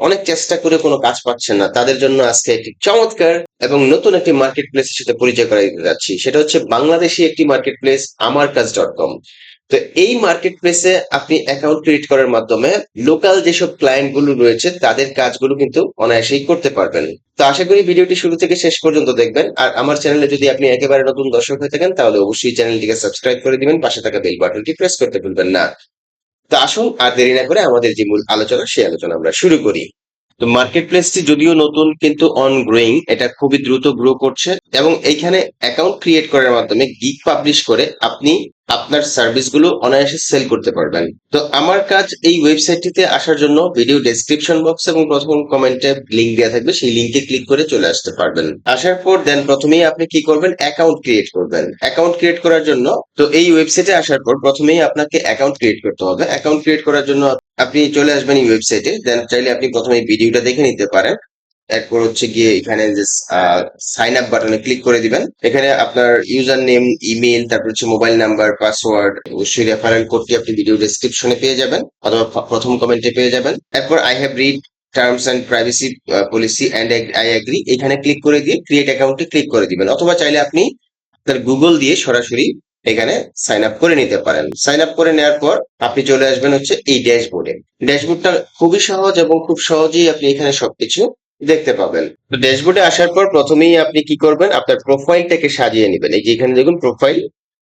অনেক চেষ্টা করে কোনো কাজ পাচ্ছেন না, তাদের জন্য আজকে একটি চমৎকার এবং নতুন একটি মার্কেট প্লেসের সাথে পরিচয় করাই দিতে যাচ্ছি। সেটা হচ্ছে বাংলাদেশি একটি মার্কেট প্লেস, আমারকাজ.কম। তো এই মার্কেট প্লেসে আপনি অ্যাকাউন্ট ক্রিয়েট করার মাধ্যমে লোকাল যেসব ক্লায়েন্ট গুলো রয়েছে তাদের কাজগুলো কিন্তু অনায়াসেই করতে পারবেন। তো আশা করি ভিডিওটি শুরু থেকে শেষ পর্যন্ত দেখবেন। আর আমার চ্যানেলে যদি আপনি একেবারে নতুন দর্শক হয়ে থাকেন তাহলে অবশ্যই চ্যানেলটিকে সাবস্ক্রাইব করে দিবেন, পাশে থাকা বেল বাটনটি প্রেস করতে ভুলবেন না। তো আসুন আর দেরি না করে আমাদের যে মূল আলোচনা সেই আলোচনা আমরা শুরু করি। তো মার্কেট প্লেসটি যদিও নতুন কিন্তু অন গ্রোয়িং, এটা খুবই দ্রুত গ্রো করছে এবং এইখানে অ্যাকাউন্ট ক্রিয়েট করার মাধ্যমে গিগ পাবলিশ করে আপনি আপনার সার্ভিসগুলো অনায়াসে সেল করতে পারবেন। তো আমার কাজ এই ওয়েবসাইটটিতে আসার জন্য ভিডিও ডেসক্রিপশন বক্স এবং প্রথম কমেন্টে লিংক দেওয়া থাকবে, সেই লিংকে ক্লিক করে চলে আসতে পারবেন। আসার পর দেন প্রথমেই আপনি কি করবেন, অ্যাকাউন্ট ক্রিয়েট করবেন। অ্যাকাউন্ট ক্রিয়েট করার জন্য তো এই ওয়েবসাইটে আসার পর প্রথমেই আপনাকে অ্যাকাউন্ট ক্রিয়েট করতে হবে। অ্যাকাউন্ট ক্রিয়েট করার জন্য আপনি চলে আসবেন এই ওয়েবসাইটে, দেন চাইলে আপনি প্রথমে এই ভিডিওটা দেখে নিতে পারেন। এরপর হচ্ছে গিয়ে এখানে যে সাইন আপ বাটনে ক্লিক করে দিবেন। এখানে আপনার ইউজার নেম, ইমেল, তারপর হচ্ছে মোবাইল নাম্বার, পাসওয়ার্ড, অবশ্যই রেফারেল কোডটি আপনি ভিডিও ডেসক্রিপশনে পেয়ে যাবেন অথবা প্রথম কমেন্টে পেয়ে যাবেন। এরপর I have read terms and privacy policy and I agree, এখানে ক্লিক করে দিয়ে ক্রিয়েট অ্যাকাউন্টে ক্লিক করে দিবেন, অথবা চাইলে আপনি আপনার গুগল দিয়ে সরাসরি এখানে সাইন আপ করে নিতে পারেন। সাইন আপ করে নেওয়ার পর আপনি চলে আসবেন হচ্ছে এই ড্যাশবোর্ডে। ড্যাশবোর্ডটা খুবই সহজ এবং খুব সহজেই আপনি এখানে সবকিছু দেখতে পাবেন। তো ড্যাশবোর্ডে আসার পর প্রথমেই আপনি কি করবেন, আপনার প্রোফাইলটাকে সাজিয়ে নেবেন। এই যে এখানে দেখুন প্রোফাইল,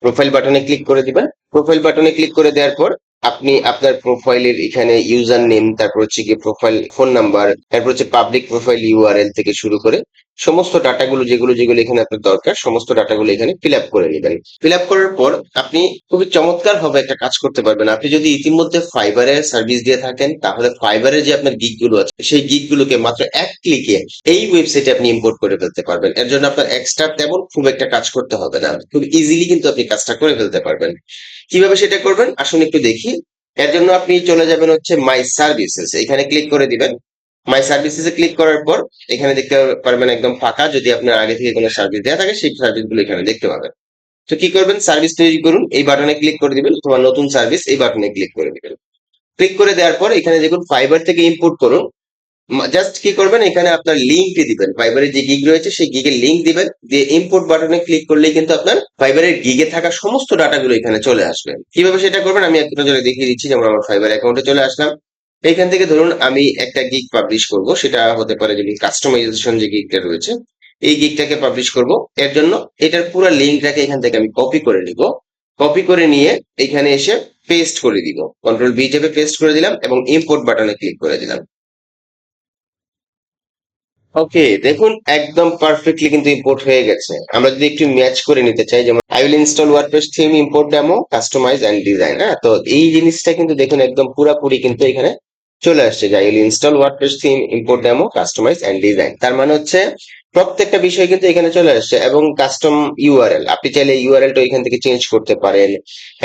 প্রোফাইল বাটনে ক্লিক করে দিবেন। প্রোফাইল বাটনে ক্লিক করে দেওয়ার পর আপনি আপনার প্রোফাইলের এখানে ইউজার নেম, তারপর হচ্ছে গিয়ে প্রোফাইল ফোন নাম্বার, তারপর হচ্ছে পাবলিক প্রোফাইল ইউআরএল থেকে শুরু করে সমস্ত ডাটাগুলো যেগুলো যেগুলো এখানে আপনার দরকার সমস্ত ডাটাগুলো এখানে ফিল আপ করে নেবেন। ফিল আপ করার পর আপনি খুবই চমৎকার ভাবে একটা কাজ করতে পারবেন। আপনি যদি ইতিমধ্যে ফাইবারে সার্ভিস দিয়ে থাকেন তাহলে ফাইবারে যে আপনার গিগ গুলো আছে সেই গিগ গুলোকে মাত্র এক ক্লিকে এই ওয়েবসাইটে আপনি ইম্পোর্ট করে ফেলতে পারবেন। এর জন্য আপনার এক্সট্রা তেমন খুব একটা কাজ করতে হবে না, খুব ইজিলি কিন্তু আপনি কাজটা করে ফেলতে পারবেন। কিভাবে সেটা করবেন আসুন একটু দেখি। এর জন্য আপনি চলে যাবেন হচ্ছে মাই সার্ভিসেস, এখানে ক্লিক করে দিবেন। মাই সার্ভিসেস এ ক্লিক করার পর এখানে দেখতে পারবেন একদম ফাঁকা, যদি আপনার আগে থেকে কোনো সার্ভিস দেওয়া থাকে সেই সার্ভিস গুলো এখানে দেখতে পাবেন। তো কি করবেন, সার্ভিস তৈরি করুন এই বাটনে ক্লিক করে দিবেন, অথবা নতুন সার্ভিস এই বাটনে ক্লিক করে দিবেন। ক্লিক করে দেওয়ার পর এখানে দেখুন ফাইবার থেকে ইম্পোর্ট করুন। জাস্ট কি করবেন, এখানে আপনার লিঙ্কটি দিবেন, ফাইবারের যে গিগ রয়েছে সেই গিগের লিঙ্ক দিবেন, দিয়ে ইম্পোর্ট বাটনে ক্লিক করলেই কিন্তু আপনার ফাইবারের গিগে থাকা সমস্ত ডাটাগুলো এখানে চলে আসবে। কিভাবে সেটা করবেন আমি একটা নজরে দেখিয়ে দিচ্ছি। যেমন আমার ফাইবার অ্যাকাউন্টে চলে আসলাম, এইখান থেকে ধরুন আমি একটা গিগ পাবলিশ করব, সেটা হতে পারে যেমন কাস্টমাইজেশন যে গিগটা রয়েছে এই গিগটাকে পাবলিশ করব। এর জন্য এটার পুরো লিঙ্কটাকে এখান থেকে আমি কপি করে নিব। কপি করে নিয়ে এখানে এসে পেস্ট করে দিব, কন্ট্রোল বি চেপে পেস্ট করে দিলাম এবং ইম্পোর্ট বাটনে ক্লিক করে দিলাম। ওকে, দেখুন একদম পারফেক্টলি কিন্তু ইম্পোর্ট হয়ে গেছে। আমরা যদি একটু ম্যাচ করে নিতে চাই, যেমন I will install WordPress theme, import demo, customise and design. হ্যাঁ, তো এই জিনিসটা কিন্তু দেখুন একদম পুরাপুরি কিন্তু এখানে চলে আসছে যে I will install WordPress theme, import demo, customise and design. তার মানে হচ্ছে প্রত্যেকটা বিষয় কিন্তু এখানে চলে আসছে। এবং কাস্টম ইউআরএল, আপনি চাইলে ইউআরএলটা এখান থেকে চেঞ্জ করতে পারেন।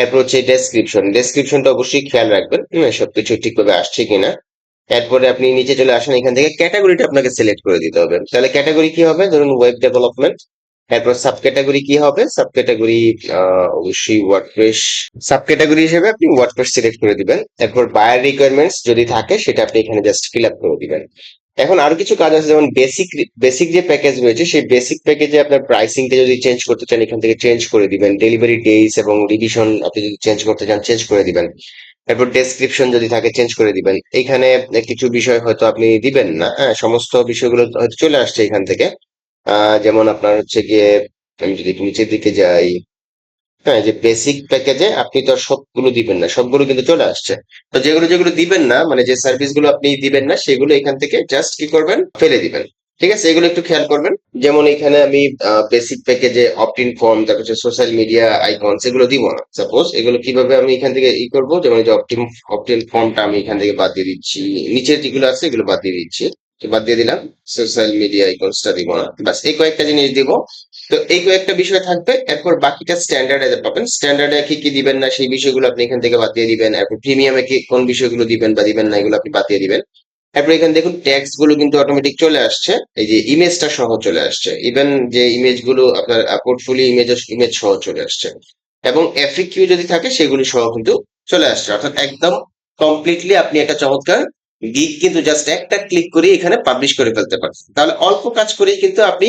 এরপর হচ্ছে ডেসক্রিপশন, ডেসক্রিপশনটা অবশ্যই খেয়াল রাখবেন সবকিছু ঠিকভাবে আসছে কিনা। এরপরে আপনি নিচে চলে আসেন, এখান থেকে ক্যাটাগরিটা আপনাকে সিলেক্ট করে দিতে হবে। তাহলে ক্যাটাগরি কি হবে, ধরুন ওয়েব ডেভেলপমেন্ট। এরপর সাব ক্যাটাগরি কি হবে, সাব ক্যাটাগরি অবশ্যই ওয়ার্ডপ্রেস। সাব ক্যাটাগরি হিসেবে আপনি ওয়ার্ডপ্রেস সিলেক্ট করে দিবেন। এরপর বায়ার রিকোয়ারমেন্টস যদি থাকে সেটা আপনি এখানে জাস্ট ফিল আপ করে দিবেন। এখন আরো কিছু কাজ আছে, যেমন বেসিক বেসিক যে প্যাকেজ রয়েছে সেই বেসিক প্যাকেজে আপনার প্রাইসিংটা যদি চেঞ্জ করতে চান এখান থেকে চেঞ্জ করে দিবেন। ডেলিভারি ডেজ এবং রিভিশন আপনি যদি চেঞ্জ করতে চান চেঞ্জ করে দিবেন। এরপর ডেসক্রিপশন যদি থাকে চেঞ্জ করে দিবেন। এখানে কিছু বিষয় হয়তো আপনি দিবেন না, হ্যাঁ সমস্ত বিষয়গুলো হয়তো চলে আসছে এখান থেকে। যেমন আপনার হচ্ছে গিয়ে আমি যদি একটু নিচের দিকে যাই, হ্যাঁ যে বেসিক প্যাকেজে আপনি তো আর সবগুলো দিবেন না, সবগুলো কিন্তু চলে আসছে। তো যেগুলো যেগুলো দিবেন না, মানে যে সার্ভিস গুলো আপনি দিবেন না সেগুলো এখান থেকে জাস্ট কি করবেন, ফেলে দিবেন। ঠিক আছে, এগুলো একটু খেয়াল করবেন। যেমন এখানে আমি বেসিক প্যাকেজে অপট ইন ফর্ম, তারপর সোশ্যাল মিডিয়া আইকনস এগুলো দিব না। সাপোজ এগুলো কিভাবে আমি এখান থেকে করবো, যেমন এই যে অপট ইন ফর্মটা আমি এখান থেকে বাদ দিয়ে দিচ্ছি, নিচের যেগুলো আছে এগুলো বাদ দিয়ে দিচ্ছি। তো বাদ দিয়ে দিলাম, সোশ্যাল মিডিয়া আইকনসটা দিব না, বাস এই কয়েকটা জিনিস দিব। তো এই কয়েকটা বিষয় থাকবে। এরপর বাকিটা স্ট্যান্ডার্ডে পাবেন, স্ট্যান্ডার্ডে কি কি দিবেন না সেই বিষয়গুলো আপনি এখান থেকে বাদ দিয়ে দিবেন। এরপর প্রিমিয়ামে কি কোন বিষয়গুলো দিবেন বা দিবেন না এগুলো আপনি বাদ দিয়ে দিবেন। এরপর এখানে দেখুন ট্যাক্স গুলো কিন্তু অটোমেটিক চলে আসছে, এই যে ইমেজটা সহ চলে আসছে। ইভেন যে ইমেজ গুলো আপনার পোর্টফোলিও ইমেজ ইমেজ সহ চলে আসছে। এবং এফএকিউ যদি থাকে সেগুলি সহ কিন্তু চলে আসছে। অর্থাৎ একদম কমপ্লিটলি আপনি একটা চমৎকার গিগ কিন্তু জাস্ট একটা ক্লিক করে এখানে পাবলিশ করে ফেলতে পারছেন। তাহলে অল্প কাজ করেই কিন্তু আপনি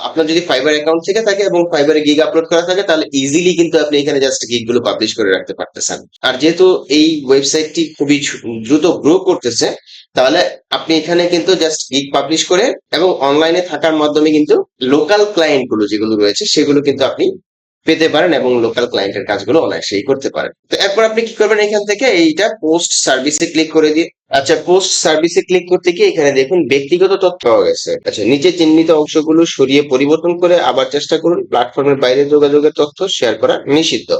আপনার যদি ফাইবার অ্যাকাউন্ট থেকে থাকে এবং ফাইবারে গিগ আপলোড করা থাকে তাহলে ইজিলি কিন্তু আপনি এখানে জাস্ট গিগ গুলো পাবলিশ করে রাখতে পারতেছেন। আর যেহেতু এই ওয়েবসাইটটি খুবই দ্রুত গ্রো করতেছে, তাহলে আপনি এখানে কিন্তু জাস্ট গিগ পাবলিশ করে এবং অনলাইনে থাকার মাধ্যমে কিন্তু লোকাল ক্লায়েন্ট গুলো যেগুলো রয়েছে সেগুলো কিন্তু আপনি পেতে পারেন এবং লোকাল ক্লায়েন্টের কাজগুলো অনায়াসেই করতে পারেন। তো এরপর আপনি কি করবেন, এখান থেকে এইটা পোস্ট সার্ভিসে ক্লিক করে দিয়ে, আচ্ছা পোস্ট সার্ভিসে ক্লিক করতে গিয়ে এখানে দেখুন ব্যক্তিগত তথ্য পাওয়া গেছে। আচ্ছা নিচে চিহ্নিত অংশগুলো সরিয়ে পরিবর্তন করে আবার চেষ্টা করুন, প্ল্যাটফর্মের বাইরে যোগাযোগের তথ্য শেয়ার করা নিষিদ্ধ।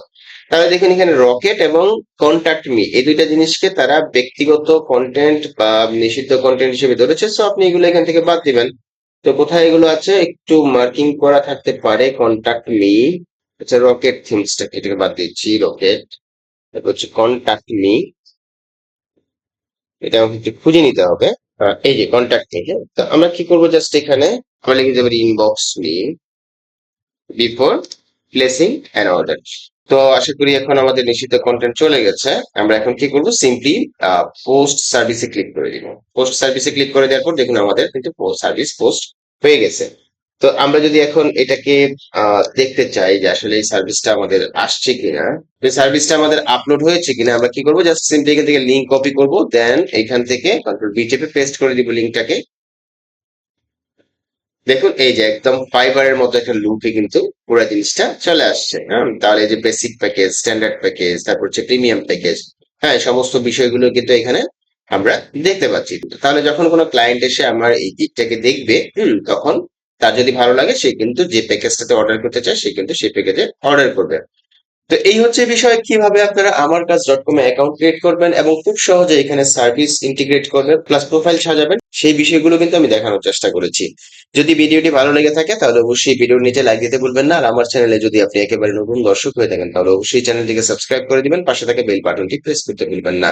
তাহলে দেখুন এখানে রকেট এবং কন্টাক্ট মি এই দুইটা জিনিসকে তারা ব্যক্তিগত কন্টেন্ট বা নিষিদ্ধ কন্টেন্ট হিসেবে ধরেছে, সো আপনি এগুলো এখান থেকে বাদ দিবেন। তো কোথায় এগুলো আছে একটু মার্কিং করা থাকতে পারে, কন্টাক্ট মি, আচ্ছা রকেট থিমসটা এটাকে বাদ দিচ্ছি, রকেট, তারপর হচ্ছে কন্টাক্ট মি, এটা আমাকে একটু খুঁজে নিতে হবে। এই যে কন্টাক্ট থেকে তো আমরা কি করবো, জাস্ট এখানে আমরা লিখে যাবো inbox me before placing an order. তো আশা করি এখন আমাদের নিষিদ্ধ কন্টেন্ট চলে গেছে। আমরা এখন কি করবো, সিম্পলি পোস্ট সার্ভিসে ক্লিক করে দিব। পোস্ট সার্ভিসে ক্লিক করে দেওয়ার পর দেখুন আমাদের কিন্তু সার্ভিস পোস্ট হয়ে গেছে। তো আমরা যদি এখন এটাকে দেখতে চাই যে আসলে এই সার্ভিসটা আমাদের আসছে কিনা, এই সার্ভিসটা আমাদের আপলোড হয়েছে কিনা, আমরা কি করবো, জাস্ট সিম্পলি এখান থেকে লিঙ্ক কপি করবো, দেন এখান থেকে কন্ট্রোল বি চেপে পেস্ট করে দিব লিঙ্কটাকে। দেখুন এই যে একদম ফাইবারের মতো একটা লুপে কিন্তু পুরো জিনিসটা চলে আসছে। হ্যাঁ, তাহলে এই যে বেসিক প্যাকেজ, স্ট্যান্ডার্ড প্যাকেজ, তারপর হচ্ছে প্রিমিয়াম প্যাকেজ, হ্যাঁ সমস্ত বিষয়গুলো কিন্তু এখানে আমরা দেখতে পাচ্ছি। তাহলে যখন কোনো ক্লায়েন্ট এসে আমার এই গিগটাকে দেখবে, তখন তার যদি ভালো লাগে সে কিন্তু যে প্যাকেজটাতে অর্ডার করতে চায় সে কিন্তু সেই প্যাকেজে অর্ডার করবে। তো এই হচ্ছে বিষয় কিভাবে আপনারা আমার কাজ ডট কম এ অ্যাকাউন্ট ক্রিয়েট করবেন এবং খুব সহজে এখানে সার্ভিস ইন্টিগ্রেট করবেন প্লাস প্রোফাইল সাজাবেন, সেই বিষয়গুলো কিন্তু আমি দেখানোর চেষ্টা করেছি। যদি ভিডিওটি ভালো লেগে থাকে তাহলে অবশ্যই ভিডিওর নিচে লাইক দিতে ভুলবেন না। আর আমার চ্যানেলে যদি আপনি একেবারে নতুন দর্শক হয়ে থাকেন তাহলে অবশ্যই চ্যানেলটিকে সাবস্ক্রাইব করে দিবেন, পাশে থাকা বেল বাটনটি প্রেস করতে ভুলবেন না।